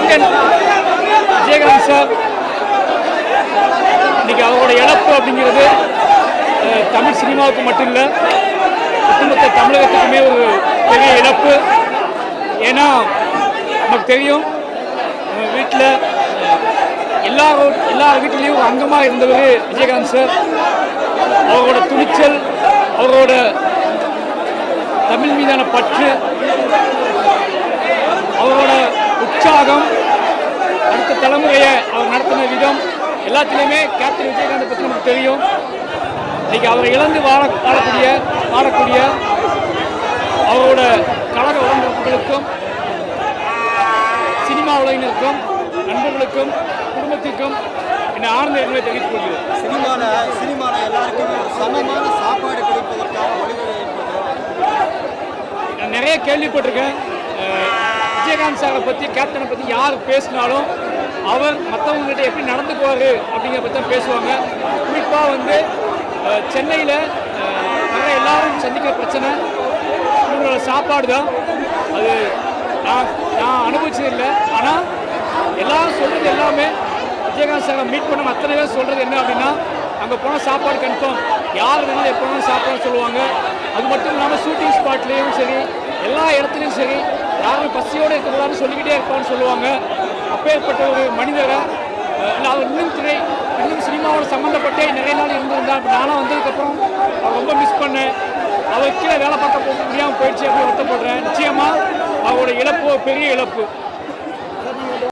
Captain Vijayakanth sir இன்னைக்கு அவரோட இழப்பு அப்படிங்கிறது தமிழ் சினிமாவுக்கு மட்டும் இல்லை, ஒட்டுமொத்த தமிழகத்துக்குமே ஒரு பெரிய இழப்பு. ஏன்னா நமக்கு தெரியும், வீட்டில் எல்லார் வீட்டிலையும் ஒரு அங்கமாக இருந்தவர் விஜயகாந்த் சார். அவரோட துணிச்சல், அவரோட தமிழ் மீதான பற்று, அவரோட உற்சாகம், அடுத்த தலைமுறையை அவர் நடத்தின விதம் எல்லாத்துலேயுமே கேப்டன் விஜயகாந்தை பற்றி நமக்கு தெரியும். இன்னைக்கு அவரை இழந்து வாழக்கூடிய அவரோட கழக உடம்புகளுக்கும், சினிமா உலகினருக்கும், நண்பர்களுக்கும், குடும்பத்திற்கும் என்னை ஆழ்ந்த எங்களை தெரிவித்துக் கொள்கிறோம். சினிமாவில் எல்லாருக்குமே சமமான சாப்பாடு கிடைப்பதற்கான வழிமுறை நான் நிறைய கேள்விப்பட்டிருக்கேன். விஜயகாந்த் சாரை பற்றி, கேப்டனை பற்றி யார் பேசினாலும் அவர் மற்றவங்ககிட்ட எப்படி நடந்துக்குவார் அப்படிங்கிற பற்றி தான் பேசுவாங்க. குறிப்பாக சென்னையில் வர எல்லாரும் சந்திக்கிற பிரச்சனை இவங்களோட சாப்பாடு தான். அது நான் அனுபவிச்சதில்லை. ஆனால் எல்லாரும் சொல்கிறது எல்லாமே, விஜயகாந்த் சாரை மீட் பண்ண அத்தனை பேர் சொல்கிறது என்ன அப்படின்னா, அங்கே போனால் சாப்பாடு கன்ஃபார்ம், யார் வேணாலும் எப்போ வேணாலும் சாப்பாடு சொல்லுவாங்க. அது மட்டும் இல்லாமல் ஷூட்டிங் ஸ்பாட்லேயும் சரி, எல்லா இடத்துலையும் சரி, யாரும் பசியோடு இருக்கக்கூடாதுன்னு சொல்லிக்கிட்டே இருப்பான்னு சொல்லுவாங்க. அப்பேற்பட்ட ஒரு மனிதரை அவர் இன்னும் சினிமாவோட சம்மந்தப்பட்டே நிறைய நாள் இருந்திருந்தார். நானும் வந்ததுக்கப்புறம் அவர் ரொம்ப மிஸ் பண்ணேன். அவர் கீழே வேலை பார்க்க போக முடியாமல் போயிடுச்சு அப்படின்னு வருத்தப்படுறேன். நிச்சயமாக அவரோட இழப்பு பெரிய இழப்பு.